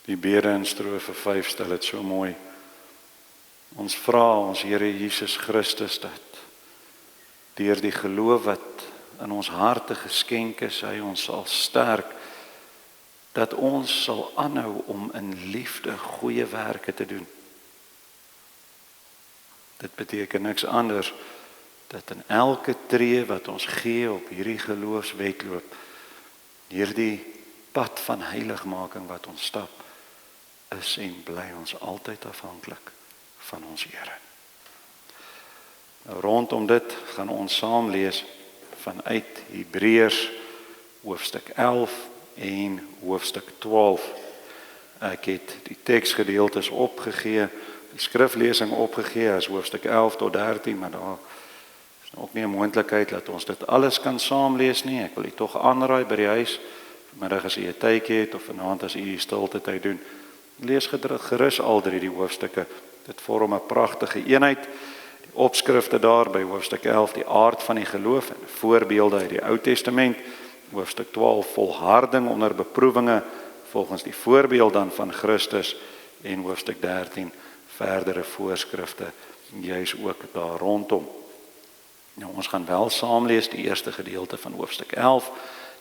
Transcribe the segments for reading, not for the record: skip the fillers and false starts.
Die bede in strofe 5 stel dit so mooi. Ons vra ons Here Jesus Christus dat deur die geloof wat in ons harte geskenk is, hy ons sal sterk, dat ons sal aanhou om in liefde goeie werke te doen. Dit beteken niks anders dat in elke tree wat ons gee op hierdie geloofswedloop, hierdie pad van heiligmaking wat ons stap, is en bly ons altyd afhanklik van ons Here. Nou, rondom dit gaan ons saam lees vanuit Hebreërs hoofstuk 11 en hoofstuk 12. Ek het die teksgedeeltes opgegee, die skriflesing opgegee as hoofstuk 11 tot 13, maar daar is ook nie 'n moontlikheid dat ons dit alles kan saamlees nie. Ek wil u tog aanraai by die huis, vanmiddag as u 'n tydjie het of vanaand as u die stilte tyd doen, lees gerus al drie die hoofstukke. Dit vorm 'n pragtige eenheid. Die opskrifte daar by hoofstuk 11, die aard van die geloof en voorbeelde uit die Ou Testament. Hoofstuk 12, volharding onder beproewinge volgens die voorbeeld dan van Christus. En hoofstuk 13, verdere voorskrifte, juis ook daar rondom. Nou, ons gaan wel saam lees die eerste gedeelte van hoofstuk 11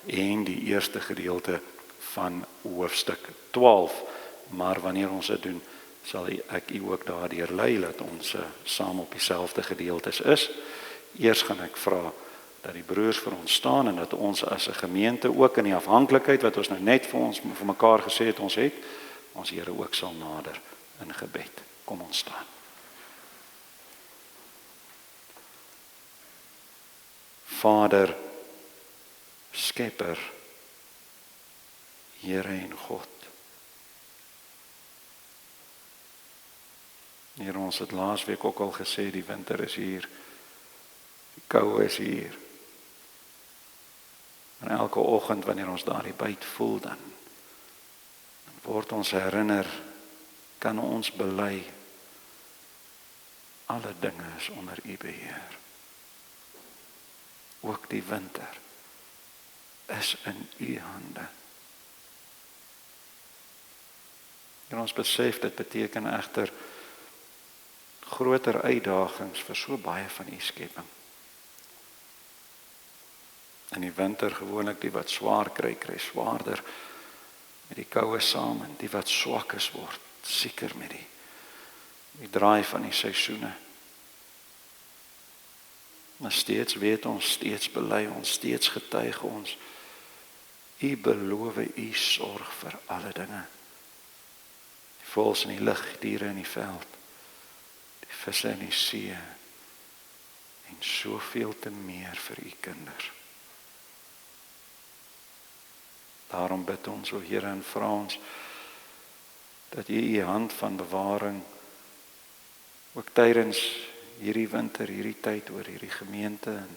en die eerste gedeelte van hoofstuk 12. Maar wanneer ons dit doen, sal ek u ook daardeur lei dat ons saam op dieselfde gedeeltes is. Eers gaan ek vra dat die broers vir ons staan en dat ons as 'n gemeente ook in die afhanklikheid wat ons nou net vir mekaar gesê het ons het, ons Here ook sal nader in gebed. Kom ons staan. Vader, Skepper, Here en God. Here, ons het laasweek ook al gesê, die winter is hier, die koue is hier. En elke oggend wanneer ons daardie byt voel, dan word ons herinner, kan ons bely, alle dinge is onder u beheer. Ook die winter is in u hande. En ons besef, dit beteken egter groter uitdagings vir so baie van u skepping. In die winter gewoonlik die wat swaar kry swaarder met die koue saam, en die wat swak is word sieker met die draai van die seisoene. Maar steeds weet ons, steeds bely ons, steeds getuig ons, u beloof, u sorg vir alle dinge. Die voëls in die lug, diere in die veld, die visse in die see, en soveel te meer vir u kinders. Daarom bid ons, o Here, en vra ons dat u hand van bewaring ook tydens hierdie winter, hierdie tyd oor hierdie gemeente en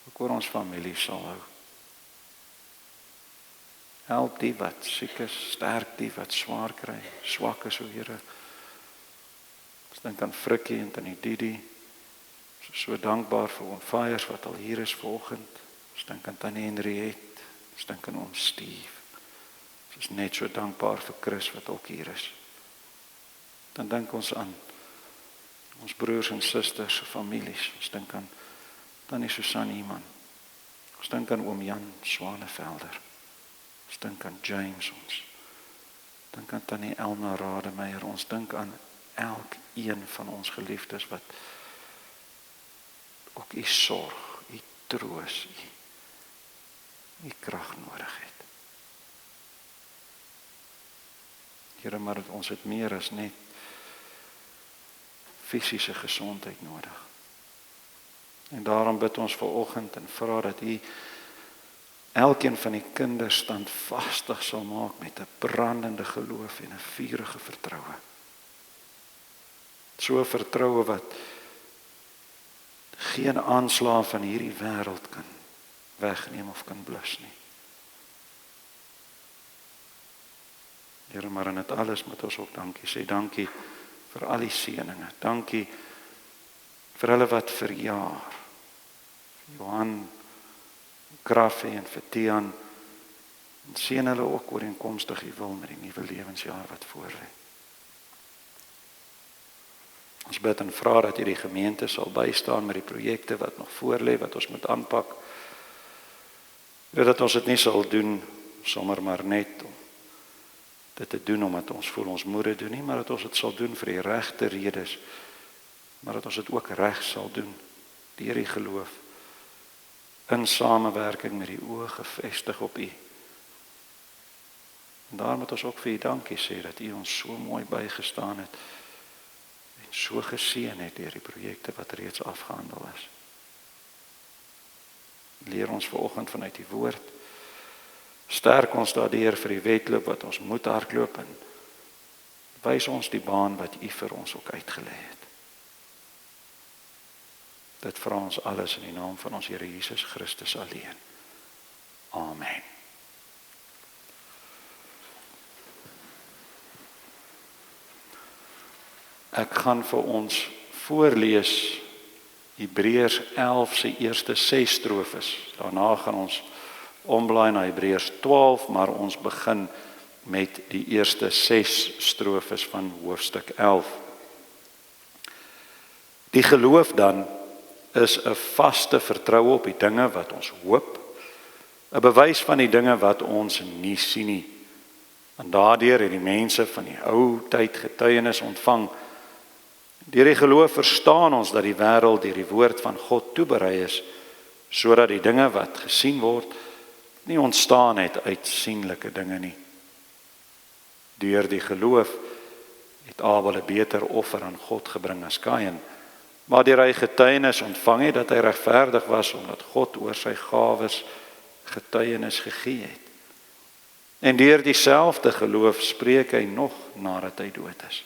ook oor ons familie sal hou. Help die wat siek is, sterk die wat swaar kry, swak is, o Here. Ons dink aan Frikkie en aan die Didi. Ons is so dankbaar vir ons Fires wat al hier is vanoggend. Ons dink aan Tannie Henriette. Ons dink aan ons Steve. Ons is net so dankbaar vir Chris wat ook hier is. Dan dink ons aan ons broers en susters se families. Ons dink aan Tannie Susan Iman. Ons dink aan oom Jan Swanevelder. Ons dink aan James ons. Dink aan Tannie Elna Rademeier. Ons dink aan elkeen van ons geliefdes wat ook u sorg, u troos, u krag nodig het. Here, maar ons het meer as net fisiese gesondheid nodig. En daarom bid ons vanoggend en vra dat u elkeen van die kinders standvastig sal maak met 'n brandende geloof en 'n vurige vertroue. So 'n vertroue wat geen aanslag van hierdie wêreld kan wegneem of kan blus nie. Here, maar in dit alles moet ons ook dankie sê. Dankie vir al die seëninge. Dankie vir hulle wat verjaar. Johan, Kraffie en vir Tian, en seën hulle ook ooreenkomstig U wil met die nuwe lewensjaar wat voorlê. Ons bid en vra dat U die gemeente sal bystaan met die projekte wat nog voorlê, wat ons moet aanpak. Dat ons dit nie sal doen sommer maar net om dit te doen omdat ons voel ons moet dit doen nie, maar dat ons dit sal doen vir die regte redes, maar dat ons dit ook reg sal doen deur die geloof in samewerking met die oë gefestig op U. En daar moet ons ook vir U dankie sê dat U ons so mooi bygestaan het en so geseën het deur die projekte wat reeds afgehandel is. Leer ons vanoggend vanuit die woord. Sterk ons daardeur vir die wedloop wat ons moet hardloop en wys ons die baan wat U vir ons ook uitgelê het. Dit vra ons alles in die naam van ons Here Jesus Christus alleen. Amen. Ek gaan vir ons voorlees Hebreërs 11 se eerste 6 strofes. Daarna gaan ons omblaai na Hebreërs 12, maar ons begin met die eerste 6 strofes van hoofstuk 11. Die geloof dan is 'n vaste vertroue op die dinge wat ons hoop, 'n bewys van die dinge wat ons nie sien nie. En daardeur het die mense van die ou tyd getuienis ontvang. Deur die geloof verstaan ons dat die wêreld deur die woord van God toeberei is, sodat die dinge wat gesien word nie ontstaan het uit sienlike dinge nie. Deur die geloof het Abel 'n beter offer aan God gebring as Kain, maar deur hy getuienis ontvang het dat hy regverdig was omdat God oor sy gawes getuienis gegee het. En deur dieselfde geloof spreek hy nog nadat hy dood is.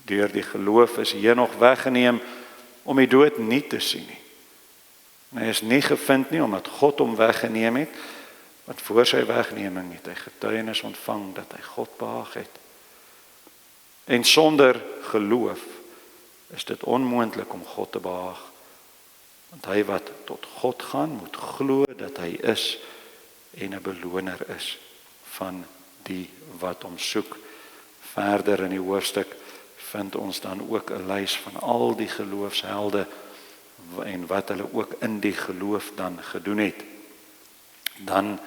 Deur die geloof is Henog weggeneem om die dood nie te sien nie. Hy is nie gevind nie omdat God hom weggeneem het, want voor sy wegneming het hy getuienis ontvang dat hy God behaag het. En sonder geloof is dit onmoontlik om God te behaag, want hy wat tot God gaan moet glo dat hy is en 'n beloner is van die wat hom soek. Verder in die hoofstuk vind ons dan ook 'n lys van al die geloofshelde en wat hulle ook in die geloof dan gedoen het. Dan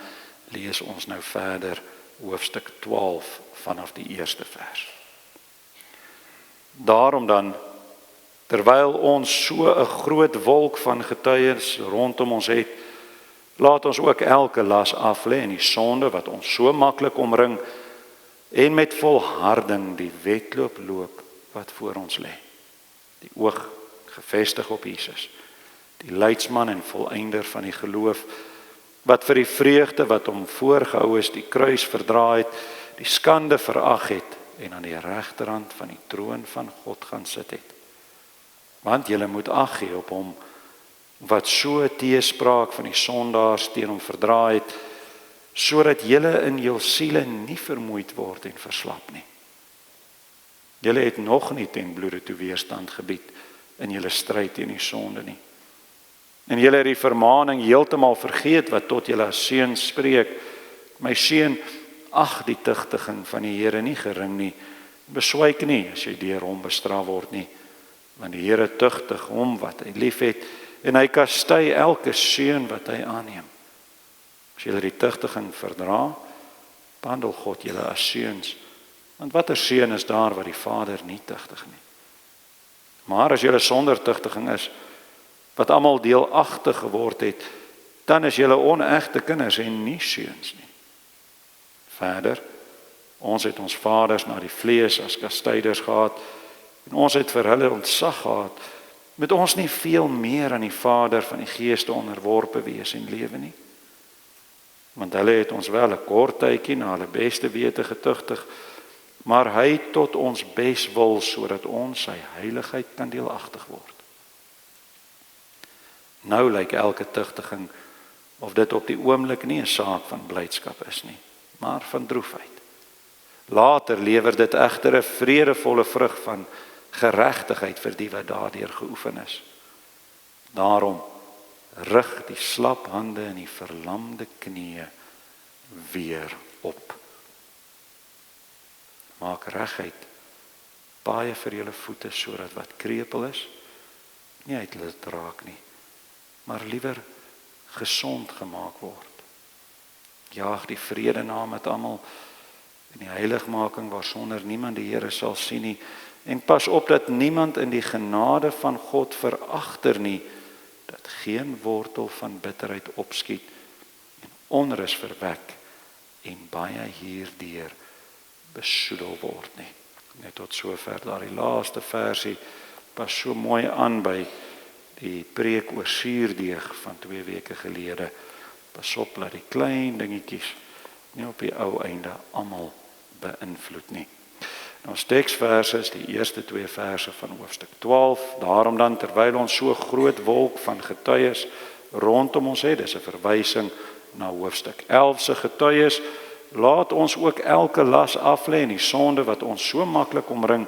lees ons nou verder hoofstuk 12 vanaf die eerste vers. Daarom dan, terwyl ons so 'n groot wolk van getuies rondom ons het, laat ons ook elke las af lê en die sonde wat ons so maklik omring en met volharding die wedloop loop wat voor ons lê. Die oog gefestig op Jesus, die leidsman en volëinder van die geloof, wat vir die vreugde wat hom voorgehou is, die kruis verdra het, die skande verag het en aan die regterhand van die troon van God gaan sit het. Want julle moet ag gee op hom wat so teespraak van die sondaars teen hom verdra het, sodat julle in jul siele nie vermoeid word en verslap nie. Julle het nog nie ten bloede toe weerstand gebied in julle stryd teen die sonde nie. En julle het die vermaning heeltemal vergeet wat tot julle as seuns spreek. My seun, ag die tugtiging van die Here nie gering nie. Beswyk nie as jy deur hom bestraf word nie, want die Here tugtig hom wat hy liefhet en hy kastei elke seun wat hy aanneem. As julle die tugtiging verdra, behandel God julle as seuns. Want watter seun is daar wat die Vader nie tugtig nie? Maar as julle sonder tugtiging is, wat almal deelagtig geword het, dan is julle onegte kinders en nie seuns nie. Verder, ons het ons vaders na die vlees as kastyders gehad, en ons het vir hulle ontzag gehad, moet ons nie veel meer aan die Vader van die Geeste onderworpe wees en lewe nie? Want hulle het ons wel 'n kort tydjie na hulle beste wete getugtig, maar hy tot ons beswil sodat ons sy heiligheid kan deelagtig word. Nou lyk elke tugtiging of dit op die oomblik nie 'n saak van blydskap is nie, maar van droefheid. Later lewer dit egter 'n vredevolle vrug van geregtigheid vir die wat daardeur geoefen is. Daarom rig die slap hande en die verlamde knieë weer op. Maak reguit paaie vir julle voete, sodat wat krepeel is, nie uitlid raak nie, maar liewer gesond gemaak word. Jaag die vrede na met almal en die heiligmaking waarsonder niemand die Here sal sien nie, en pas op dat niemand in die genade van God veragter nie, dat geen wortel van bitterheid opskiet en onrus verwek en baie hierdeur besoedel word nie. Net tot sover daardie laaste versie pas so mooi aan by die preek oor suurdeeg van 2 weke gelede. Pas op dat die klein dingetjies nie op die ou einde almal beïnvloed nie. Ons teksverse is die eerste 2 verse van hoofstuk 12. Daarom dan, terwyl ons so groot wolk van getuies rondom ons het, dis 'n verwysing na hoofstuk 11 se getuies, laat ons ook elke las aflê en die sonde wat ons so maklik omring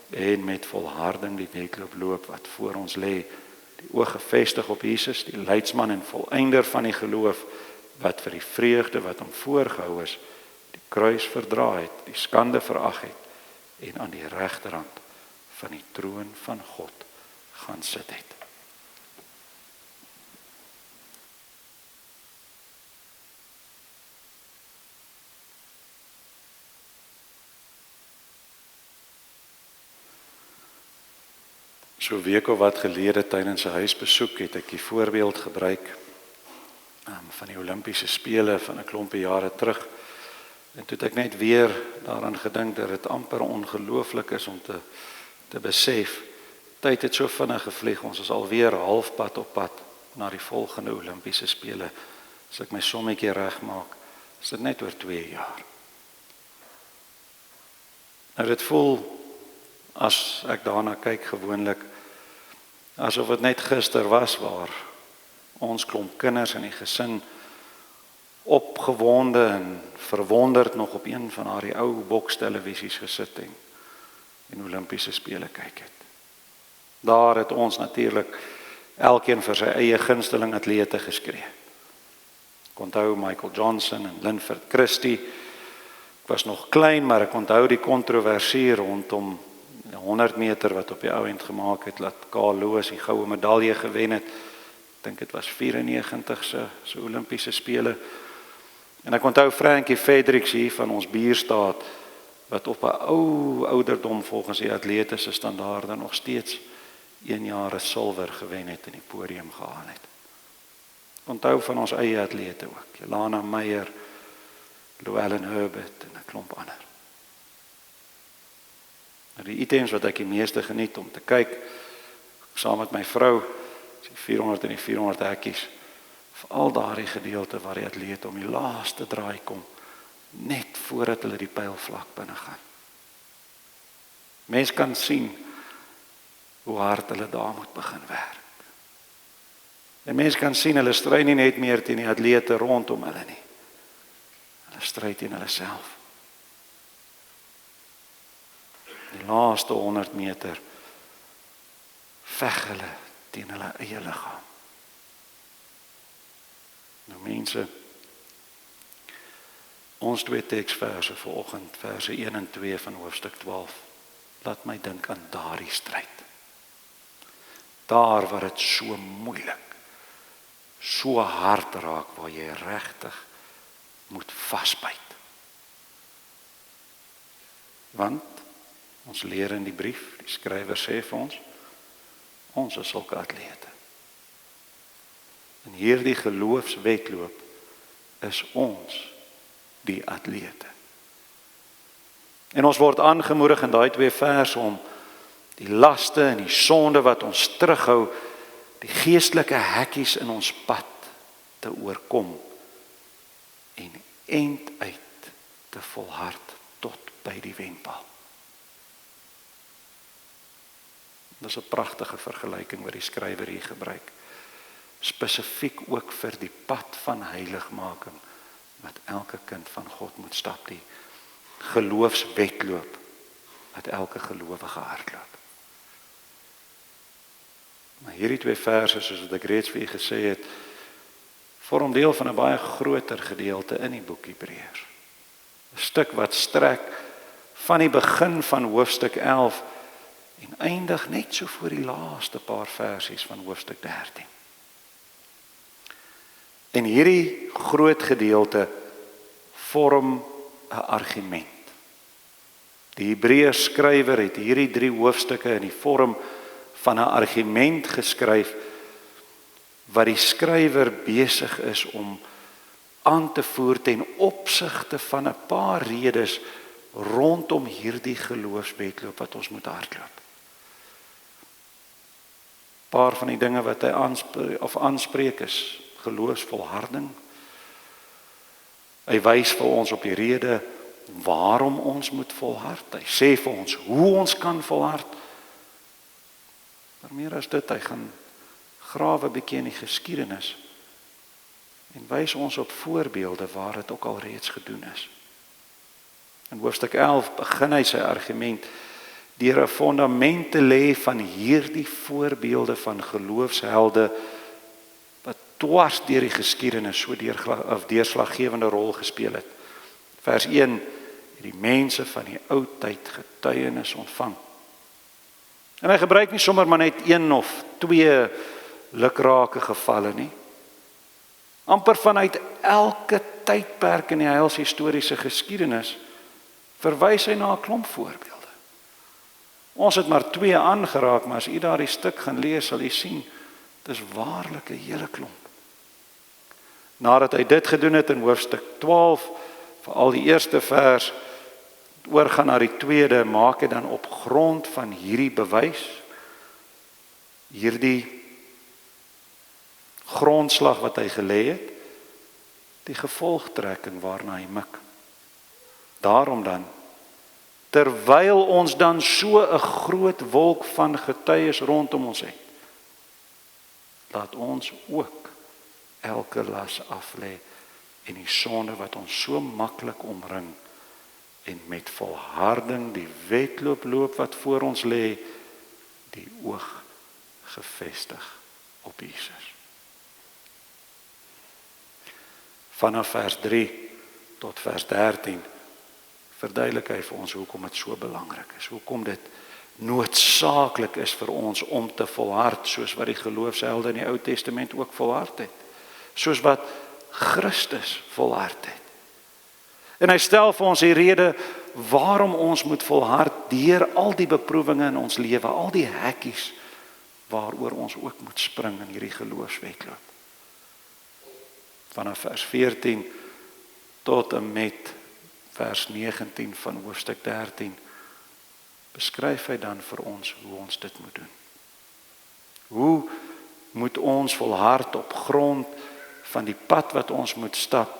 en met volharding die wedloop loop wat voor ons lê, die oog gefestig op Jesus, die leidsman en volëinder van die geloof, wat vir die vreugde wat hom voorgehou is, die kruis verdra het, die skande verag het en aan die regterhand van die troon van God gaan sit het. So 'n week of wat gelede tydens 'n huisbesoek het ek die voorbeeld gebruik van die Olimpiese spele van 'n klompie jare terug. En toe het ek net weer daaraan gedink dat dit amper ongelooflik is om te besef. Tyd het so vinnig gevlieg, ons is alweer halfpad op pad na die volgende Olimpiese spele. As ek my sommetjie regmaak, is dit net oor 2 jaar. Nou dit voel, as ek daarna kyk gewoonlik, asof dit net gister was waar ons klomp kinders in die gesin opgewonde en verwonderd nog op een van daardie ou bokstelevisies gesit en Olimpiese spele kyk het. Daar het ons natuurlik elkeen vir sy eie gunsteling atlete geskree. Ek onthou Michael Johnson en Linford Christie. Ek was nog klein, maar ek onthou die kontroversie rondom 100 meter wat op die ou end gemaak het, dat Carl Lewis die goue medalje gewen het. Ek dink dit was 94 se Olimpiese spele. En ek onthou Frankie Fredericks hier van ons buurstaat, wat op 'n ouderdom volgens die atletiese standaarde nog steeds 1 jaar silwer gewen het en die podium gehaal het. Ek onthou van ons eie atlete ook, Jelana Meyer, Llewellyn Herbert en 'n klomp ander. Die items wat ek die meeste geniet om te kyk, saam met my vrou, die 400 en die 400 hekkies, vir al daardie gedeelte waar die atlete om die laaste draai kom, net voordat hulle die pylvlak binne gaan. Mens kan sien hoe hard hulle daar moet begin werk. En mens kan sien, hulle stry nie net meer teen die atlete rondom hulle nie. Hulle stry teen hulle self. Die laaste 100 meter veg hulle teen hulle eie liggaam. Nou mense, ons 2 teksverse vanoggend, verse 1 en 2 van hoofstuk 12, laat my dink aan daardie stryd. Daar waar dit so moeilik, so hard raak, waar jy regtig moet vasbyt. Want ons leer in die brief, die skrywer sê vir ons is sulke atlete. En hierdie geloofswedloop is ons die atlete. En ons word aangemoedig in daai 2 verse om die laste en die sonde wat ons terughou, die geestelike hekkies in ons pad te oorkom en einduit te volhard tot by die wenpaal. Dis 'n pragtige vergelyking wat die skrywer hier gebruik. Spesifiek ook vir die pad van heiligmaking wat elke kind van God moet stap, die geloofswedloop wat elke gelowige hardloop. Maar hierdie 2 verse, soos wat ek reeds vir u gesê het, vorm deel van 'n baie groter gedeelte in die boek Hebreërs. 'n Stuk wat strek van die begin van hoofstuk 11 en eindig net so voor die laaste paar versies van hoofstuk 13. En hierdie groot gedeelte vorm 'n argument. Die Hebreërs skrywer het hierdie 3 hoofstukke in die vorm van 'n argument geskryf wat die skrywer besig is om aan te voer ten opsigte van 'n paar redes rondom hierdie geloofswedloop wat ons moet hardloop. Paar van die dinge wat hy aanspreek is geloofsvolharding. Hy wys vir ons op die rede waarom ons moet volhard. Hy sê vir ons hoe ons kan volhard. Maar meer as dit, hy gaan grawe 'n bietjie in die geskiedenis en wys ons op voorbeelde waar dit ook al reeds gedoen is. In hoofstuk 11 begin hy sy argument deur 'n fondament te lê van hierdie voorbeelde van geloofshelde wat dwars deur die geskiedenis so deurslaggewende rol gespeel het. Vers 1, die mense van die ou tyd getuienis ontvang. En hy gebruik nie sommer maar net 1 of 2 lukrake gevalle nie. Amper vanuit elke tydperk in die heilshistoriese geskiedenis verwys hy na 'n klomp voorbeelde. Ons het maar 2 aangeraak, maar as u daardie stuk gaan lees, sal u sien, dit is waarlik 'n hele klomp. Nadat hy dit gedoen het in hoofstuk 12, veral die eerste vers, oorgaan na die tweede, maak hy dan op grond van hierdie bewys, hierdie grondslag wat hy gelê het, die gevolgtrekking waarna hy mik. Daarom dan, terwyl ons dan so 'n groot wolk van getuies rondom ons het, laat ons ook elke las aflê en die sonde wat ons so maklik omring en met volharding die wedloop loop wat voor ons lê, die oog gefestig op Jesus. Vanaf vers 3 tot vers 13 verduidelik hy vir ons hoekom dit so belangrik is, hoekom dit noodsaaklik is vir ons om te volhard, soos wat die geloofshelde in die Ou Testament ook volhard het, soos wat Christus volhard het. En hy stel vir ons die rede waarom ons moet volhard deur al die beproewinge in ons lewe, al die hekkies waaroor ons ook moet spring in hierdie geloofswedloop. Vanaf vers 14 tot en met vers 19 van hoofstuk 13 beskryf hy dan vir ons hoe ons dit moet doen. Hoe moet ons volhard op grond van die pad wat ons moet stap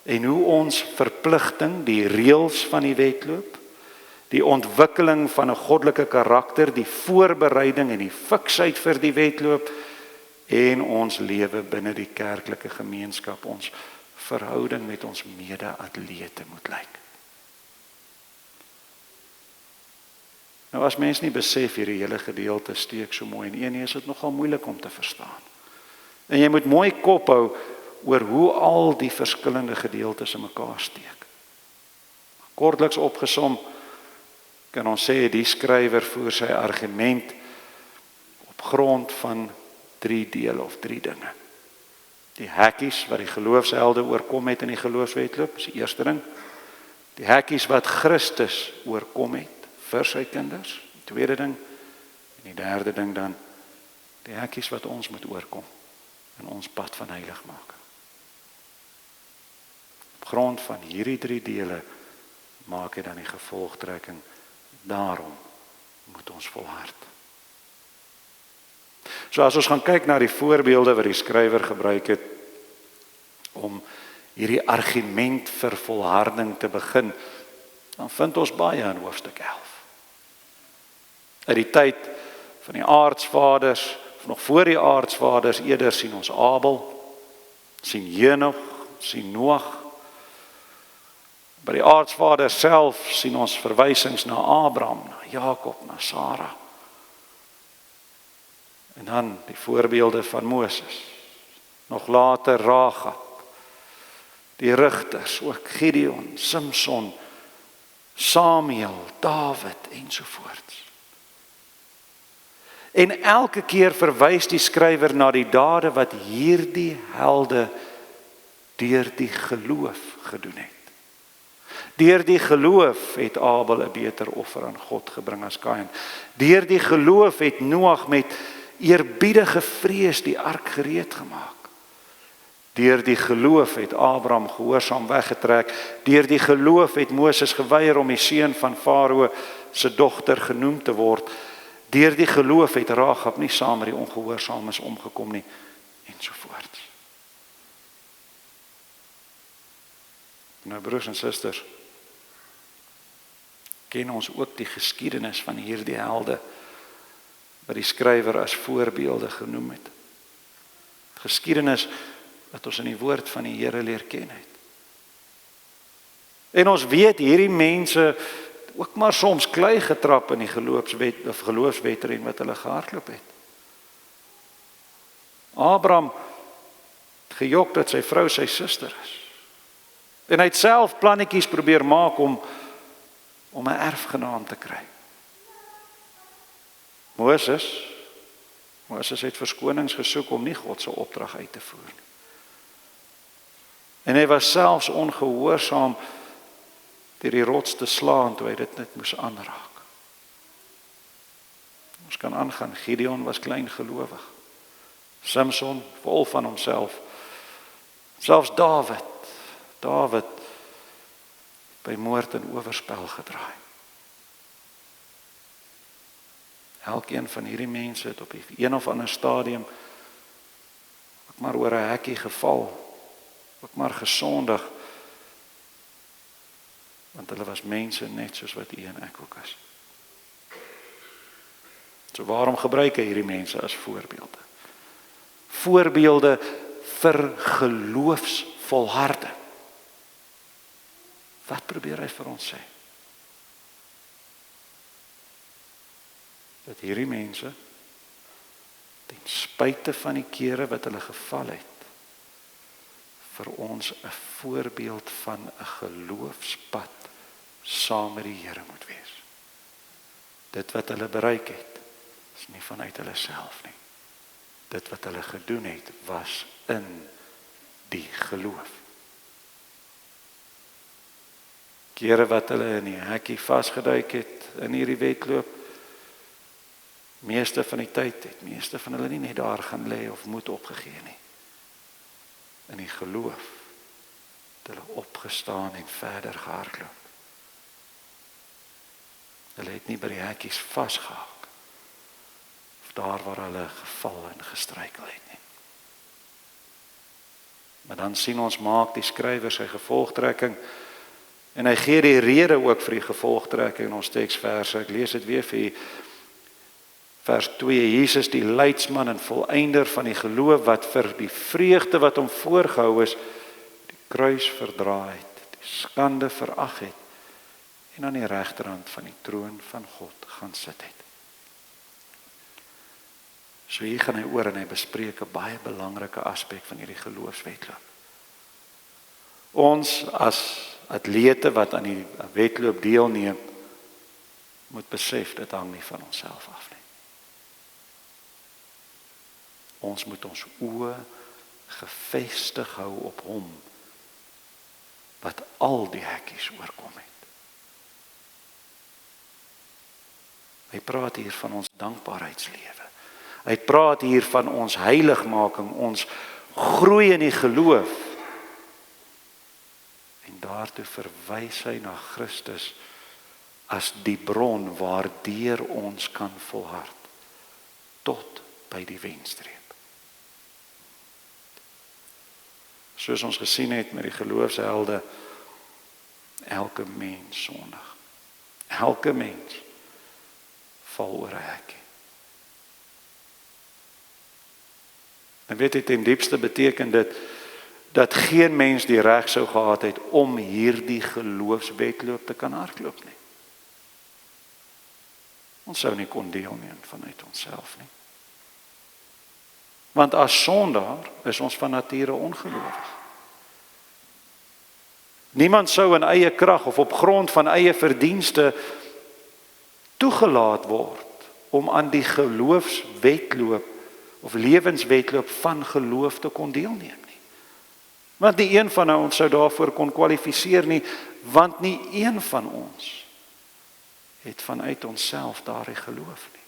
en hoe ons verpligting, die reëls van die wedloop, die ontwikkeling van 'n goddelike karakter, die voorbereiding en die fiksheid vir die wedloop en ons lewe binne die kerklike gemeenskap, ons verhouding met ons mede-atlete moet lyk. Nou as mens nie besef hierdie hele gedeelte steek so mooi in een, is dit nogal moeilik om te verstaan. En jy moet mooi kop hou oor hoe al die verskillende gedeeltes in mekaar steek. Kortliks opgesom kan ons sê die skrywer voer sy argument op grond van 3 dele of 3 dinge. Die hekkies wat die geloofshelde oorkom het in die geloofswedloop, is die eerste ding. Die hekkies wat Christus oorkom het vir sy kinders, die tweede ding. En die derde ding dan, die hekkies wat ons moet oorkom in ons pad van heiligmaking. Op grond van hierdie 3 dele maak hy dan die gevolgtrekking. Daarom moet ons volhard. So as ons gaan kyk na die voorbeelde wat die skrywer gebruik het om hierdie argument vir volharding te begin, dan vind ons baie in hoofstuk 11. Uit die tyd van die aardsvaders, of nog voor die aardsvaders, eerder sien ons Abel, sien Henog, sien Noag. By die aardsvaders self sien ons verwysings na Abraham, na Jakob, na Sara. En dan die voorbeelde van Moses, nog later Rahab, die rigters, ook Gideon, Samson, Samuel, Dawid ensovoorts. En elke keer verwys die skrywer na die dade wat hierdie helde deur die geloof gedoen het. Deur die geloof het Abel 'n beter offer aan God gebring as Kain. Deur die geloof het Noag met eerbiedige vrees die ark gereed gemaak. Deur die geloof het Abraham gehoorsaam weggetrek. Deur die geloof het Moses geweier om die seun van Farao se dogter genoem te word. Deur die geloof het Rahab nie saam met die ongehoorsaames omgekom nie, ensovoorts. Nou broers en susters, ken ons ook die geskiedenis van hierdie helde wat die skrywer as voorbeelde genoem het. Geskiedenis wat ons in die woord van die Here leer ken het. En ons weet hierdie mense ook maar soms klei getrap in die geloofswedren wat hulle gehardloop het. Abraham het gejok dat sy vrou sy suster is. En hy het self plannetjies probeer maak om 'n erfgenaam te kry. Moses het verskonings gesoek om nie God se opdrag uit te voer nie. En hy was selfs ongehoorsaam deur die rots te slaan toe hy dit net moes aanraak. Ons kan aangaan, Gideon was klein gelowig. Samson, vol van homself. Selfs Dawid by moord en oorspel gedraai. Elkeen van hierdie mense het op een of ander stadium ook maar oor 'n hekkie geval, ook maar gesondig, want hulle was mense net soos wat u en ek ook is. So waarom gebruik hy hierdie mense as voorbeelde? Voorbeelde vir geloofsvolharding. Wat probeer hy vir ons sê? Dat hierdie mense, ten spyte van die kere wat hulle geval het, vir ons 'n voorbeeld van 'n geloofspad saam met die Here moet wees. Dit wat hulle bereik het, is nie vanuit hulle self nie. Dit wat hulle gedoen het, was in die geloof. Kere wat hulle in die hekkie vasgeduik het in hierdie wedloop, meeste van die tyd het meeste van hulle nie net daar gaan lê of moed opgegee nie. In die geloof het hulle opgestaan en verder gehardloop. Hulle het nie by die hekkies vasgehak of daar waar hulle geval en gestruikel het nie. Maar dan sien ons maak die skrywer sy gevolgtrekking en hy gee die rede ook vir die gevolgtrekking in ons teksverse. Ek lees dit weer vir u. Vers 2, Jesus die leidsman en volëinder van die geloof wat vir die vreugde wat hom voorgehou is, die kruis verdra het, die skande verag het en aan die regterhand van die troon van God gaan sit het. So hier gaan hy oor en hy bespreek 'n baie belangrike aspek van hierdie geloofswedloop. Ons as atlete wat aan die wedloop deelneem, moet besef dit hang nie van onsself af nie. Ons moet ons oë gefestig hou op hom wat al die hekkies oorkom het. Hy praat hier van ons dankbaarheidslewe. Hy praat hier van ons heiligmaking, ons groei in die geloof. En daartoe verwys hy na Christus as die bron waardeur ons kan volhard tot by die wenstreep. Soos ons gesien het met die geloofshelde, elke mens sondig. Elke mens val oor 'n hekkie. En weet jy, ten diepste beteken dit dat geen mens die reg sou gehad het om hierdie geloofswedloop te kan hardloop nie. Ons sou nie kon deelneem vanuit onsself nie. Want as sondaar is ons van nature ongelowig. Niemand sou in eie krag of op grond van eie verdienste toegelaat word om aan die geloofswetloop of lewenswetloop van geloof te kon deelneem nie. Want nie een van ons sou daarvoor kon kwalifiseer nie, want nie een van ons het vanuit onsself daardie geloof nie.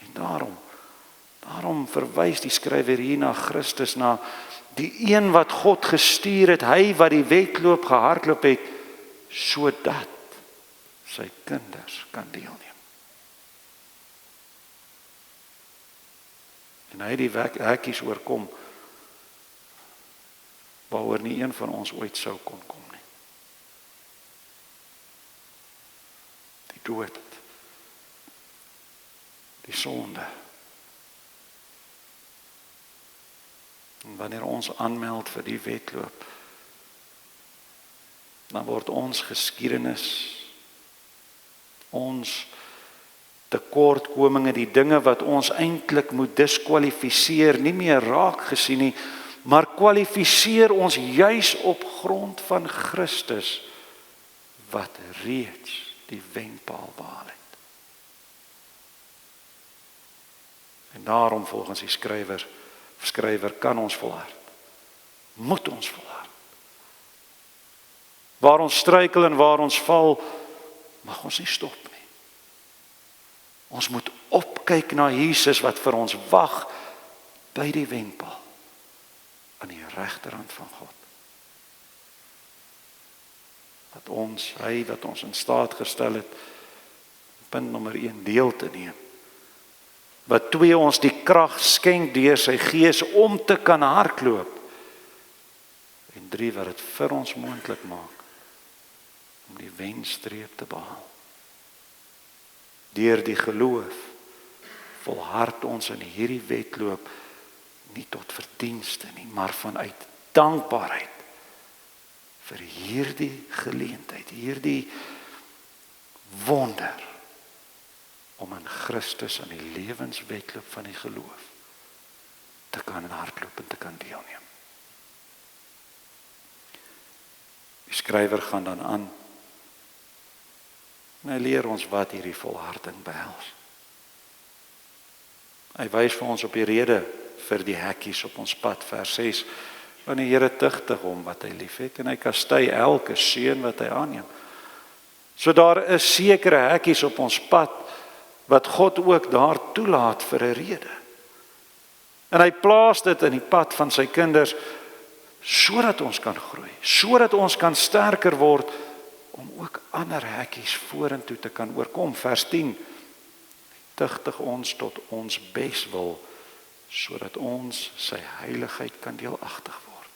En daarom verwys die skrywer hier na Christus, na die een wat God gestuur het, hy wat die wedloop gehardloop het, sodat sy kinders kan deelneem. En hy het die hekkies oorkom, waaroor nie een van ons ooit sou kon kom nie. Die dood, die sonde. En wanneer ons aanmeld vir die wedloop, dan word ons geskiedenis, ons tekortkominge, die dinge wat ons eintlik moet diskwalifiseer, nie meer raak gesien nie, maar kwalifiseer ons juis op grond van Christus, wat reeds die wenpaal behaal het. En daarom volgens die skrywer kan ons volhard, moet ons volhard. Waar ons struikel en waar ons val, mag ons nie stop nie. Ons moet opkyk na Jesus wat vir ons wag by die wenpaal, aan die regterhand van God. Hy wat ons in staat gestel het, punt nommer 1, deel te neem. Wat 2, ons die krag skenk deur sy Gees om te kan hardloop. En 3, wat dit vir ons moontlik maak om die wenstreep te behaal. Deur die geloof volhard ons in hierdie wedloop nie tot verdienste nie, maar vanuit dankbaarheid vir hierdie geleentheid, hierdie wonder om in Christus aan die lewenswedloop van die geloof te kan hardloop en te kan deelneem. Die skrywer gaan dan aan en hy leer ons wat hierdie volharding behels. Hy wys vir ons op die rede vir die hekkies op ons pad, vers 6, want die Here tugtig hom wat hy lief het en hy kastei elke seun wat hy aanneem. So daar is sekere hekkies op ons pad wat God ook daar toelaat vir 'n rede. En hy plaas dit in die pad van sy kinders sodat ons kan groei, sodat ons kan sterker word om ook ander hekkies vorentoe te kan oorkom. Vers 10, tugtig ons tot ons beswil, sodat ons sy heiligheid kan deelagtig word.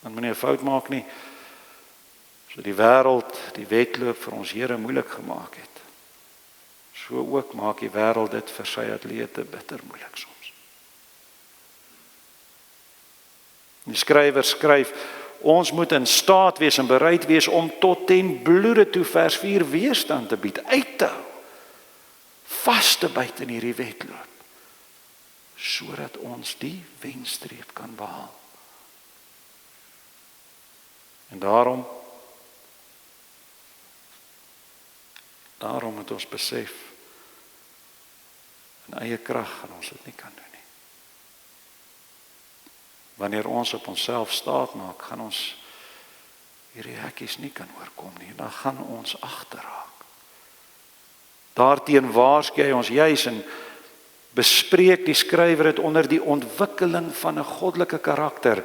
Want moenie 'n fout maak nie, so die wêreld, die wedloop vir ons Here moeilik gemaak het, so ook maak die wêreld dit vir sy atlete bitter moeilik soms. Die skrywer skryf, ons moet in staat wees en bereid wees om tot ten bloede toe, vers 4, weerstand te bied, uit te hou, vas te byt in hierdie wedloop, sodat ons die wenstreep kan behaal. En daarom moet ons besef, in eie krag gaan ons dit nie kan doen nie. Wanneer ons op onsself staat maak, gaan ons hierdie hekkies nie kan oorkom nie, dan gaan ons agterraak. Daarteen waarsku hy ons juis en bespreek die skrywer dit onder die ontwikkeling van 'n goddelike karakter.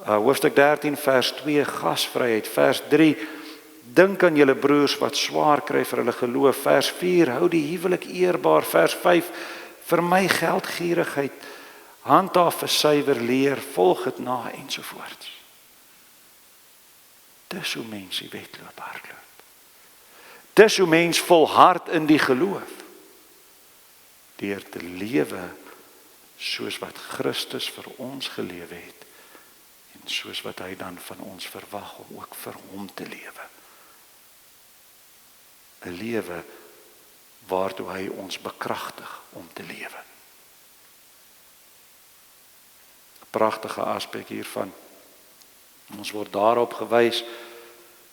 Hoofstuk 13 vers 2, gasvryheid, vers 3, dink aan julle broers wat swaar kry vir hulle geloof, vers 4, hou die huwelik eerbaar, vers 5, vermy geldgierigheid, handhaaf 'n suiwer leer, volg dit na ensovoorts. Dis hoe mens die wedloop hardloop. Dis hoe mens volhard in die geloof, deur te lewe soos wat Christus vir ons gelewe het, en soos wat hy dan van ons verwag om ook vir hom te lewe. 'n lewe waartoe hy ons bekragtig om te lewe. 'n Pragtige aspek hiervan. Ons word daarop gewys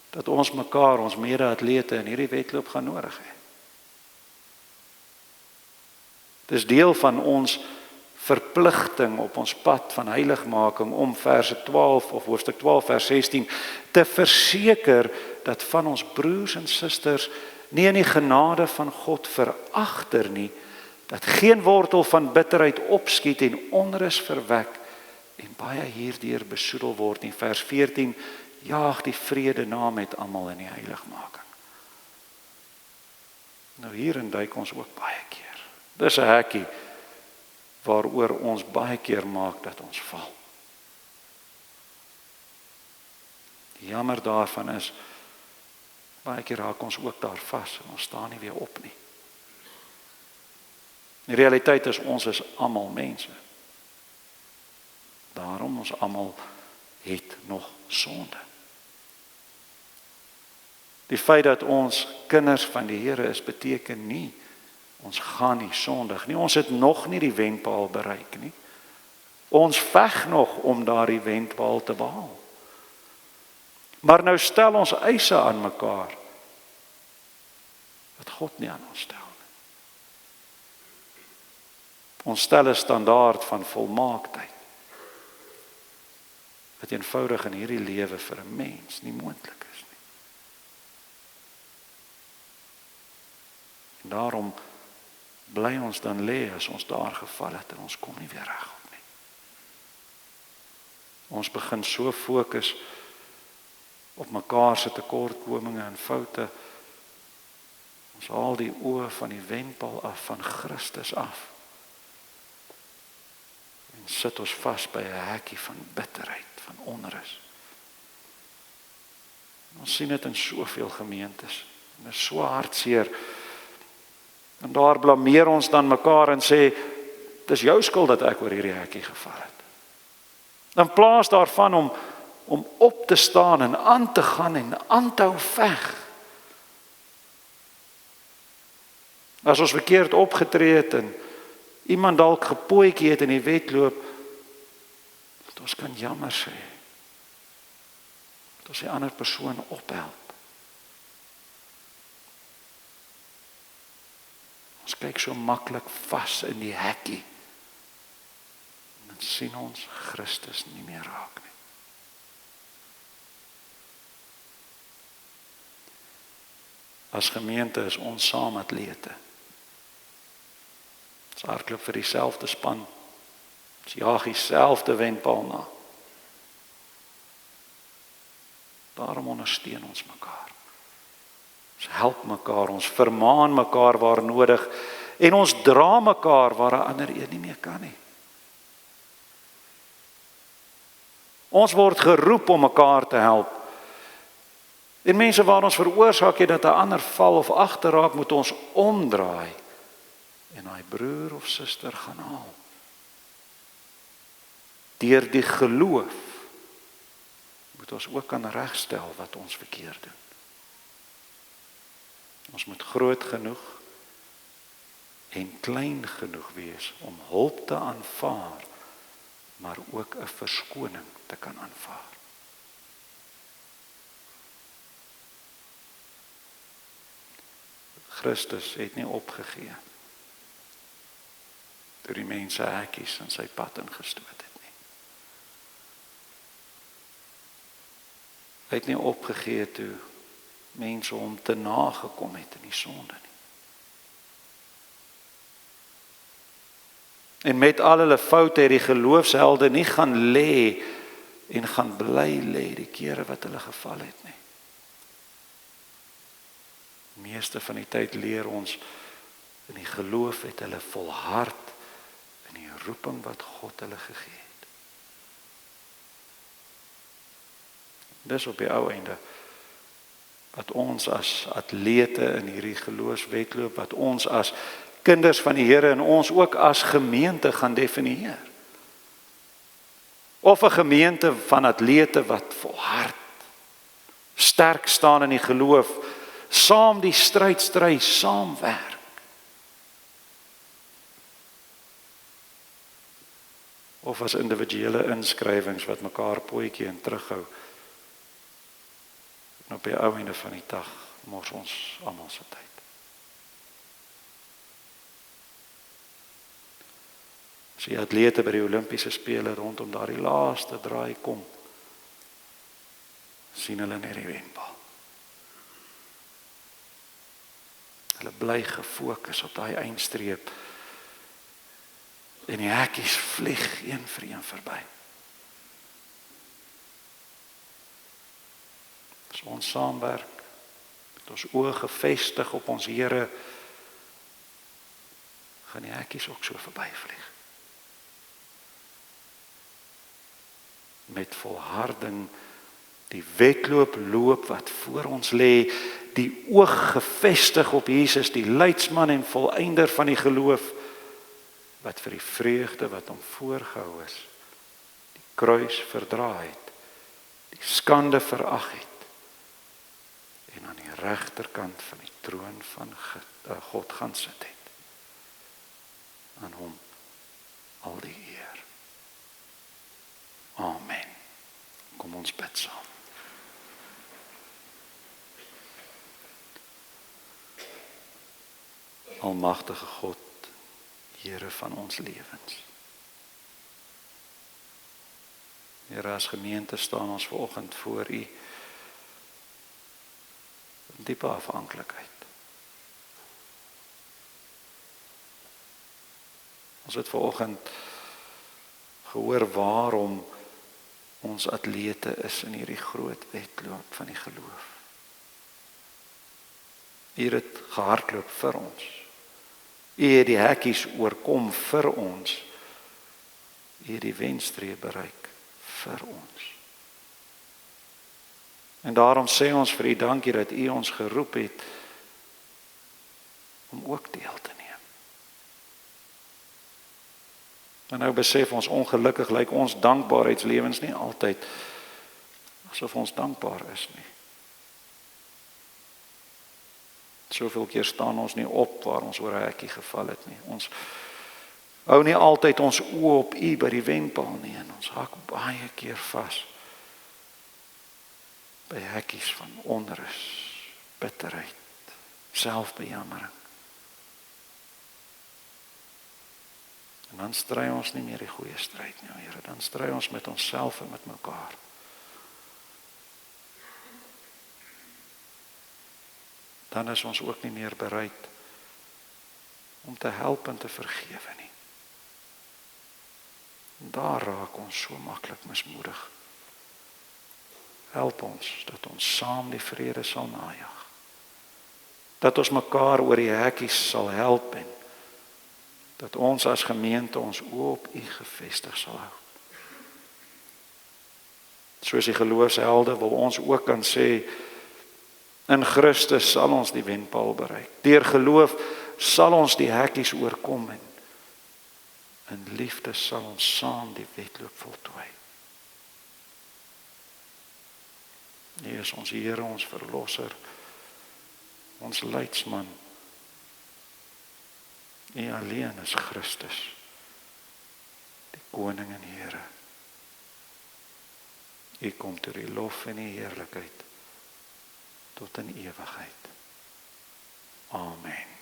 dat ons mekaar, ons mede-atlete in hierdie wedloop gaan nodig hê. Dit is deel van ons verpligting op ons pad van heiligmaking om verse 12 of hoofstuk 12 vers 16 te verseker dat van ons broers en susters nie in die genade van God veragter nie, dat geen wortel van bitterheid opskiet en onrus verwek en baie hierdeur besoedel word nie. Vers 14, jaag die vrede na met almal in die heiligmaking. Nou hierin duik ons ook baie keer. Dis 'n hekkie waaroor ons baie keer maak dat ons val. Die jammer daarvan is, baie keer raak ons ook daar vas en ons staan nie weer op nie. Die realiteit is, ons is almal mense. Daarom ons almal het nog sonde. Die feit dat ons kinders van die Here is, beteken nie ons gaan nie sondig nie. Ons het nog nie die wenpaal bereik nie. Ons veg nog om daardie wenpaal te behaal. Maar nou stel ons eise aan mekaar wat God nie aan ons stel nie. Ons stel 'n standaard van volmaaktheid wat eenvoudig in hierdie lewe vir 'n mens nie moontlik is nie. En daarom bly ons dan lê as ons daar geval het en ons kom nie weer regop nie. Ons begin so fokus op mekaar se tekortkominge en foute. Ons haal die oë van die wenpaal af, van Christus af. En sit ons vas by 'n hekkie van bitterheid, van onrus. Ons sien dit in soveel gemeentes. Dit is so hartseer. En daar blameer ons dan mekaar en sê, dis jou skuld dat ek oor hierdie hekkie geval het. In plaas daarvan om op te staan en aan te gaan en aan te hou veg. As ons verkeerd opgetree het en iemand dalk gepootjie het in die wedloop, dat ons kan jammer sê. Dat ons die ander persoon ophelp. Ons kyk so maklik vas in die hekkie. En dan sien ons Christus nie meer raak nie. As gemeente is ons saam atlete. Ons hardloop vir dieselfde span. Ons jaag dieselfde wenpaal na. Daarom ondersteun ons mekaar. Ons help mekaar, ons vermaan mekaar waar nodig en ons dra mekaar waar 'n ander een nie meer kan nie. Ons word geroep om mekaar te help. En mense waar ons veroorsaak het dat 'n ander val of agterraak, moet ons omdraai en daai broer of suster gaan haal. Deur die geloof moet ons ook kan regstel wat ons verkeerd doen. Ons moet groot genoeg en klein genoeg wees om hulp te aanvaar, maar ook 'n verskoning te kan aanvaar. Christus het nie opgegee toe die mense hekkies in sy pad ingestoot het nie. Hy het nie opgegee toe mense hom te nagekom het in die sonde nie. En met al hulle foute het die geloofshelde nie gaan lê en gaan bly lê die kere wat hulle geval het nie. Die meeste van die tyd leer ons in die geloof het hulle volhard in die roeping wat God hulle gegee het. Dis op die ou einde wat ons as atlete in hierdie geloofswedloop, wat ons as kinders van die Here en ons ook as gemeente gaan definieer. Of 'n gemeente van atlete wat volhard, sterk staan in die geloof, saam die stryd stry, saamwerk. of as individuele inskrywings wat mekaar pootjie en terughou. En op die ou einde van die dag mors ons almal se tyd. As die atlete by die Olimpiese spele rondom daardie laaste draai kom, sien hulle net die wenbal. Hulle bly gefokus op daai eindstreep en die hekkies vlieg een vir een verby. As ons saamwerk, met ons oë gefestig op ons Here, gaan die hekkies ook so verbyvlieg. Met volharding die wedloop loop wat voor ons lê, die oog gefestig op Jesus, die leidsman en volëinder van die geloof, wat vir die vreugde wat hom voorgehou is, die kruis verdra het, die skande verag het, en aan die regterkant van die troon van God gaan sit het. Aan hom al die eer. Amen. Kom ons bid saam. Almagtige God, Here van ons lewens. Here, as gemeente staan ons vanoggend voor U in diepe afhanklikheid. Ons het vanoggend gehoor waarom ons atlete is in hierdie groot wedloop van die geloof. U het gehardloop vir ons. U het die hekkies oorkom vir ons. U het die wenstreep bereik vir ons. En daarom sê ons vir U dankie dat U ons geroep het om ook deel te neem. En nou besef ons ongelukkig lyk ons dankbaarheidslewens nie altyd asof ons dankbaar is nie. Soveel keer staan ons nie op waar ons oor 'n hekkie geval het nie. Ons hou nie altyd ons oë op U by die wenpaal nie en ons hak baie keer vas by hekkies van onrus, bitterheid, selfbejammering. En dan stry ons nie meer die goeie stryd nie, Here. Dan stry ons met onsself en met mekaar. Dan is ons ook nie meer bereid om te help en te vergewe nie. En daar raak ons so maklik mismoedig. Help ons dat ons saam die vrede sal najag. Dat ons mekaar oor die hekkies sal help en dat ons as gemeente ons oë op U gefestig sal hou. Soos die geloofshelde wil ons ook kan sê, in Christus sal ons die wenpaal bereik. Deur geloof sal ons die hekkies oorkom en in liefde sal ons saam die wedloop voltooi. U is ons Here, ons Verlosser, ons leidsman. U alleen is Christus, die Koning en Here. U kom tot die lof en die heerlikheid tot in ewigheid. Amen.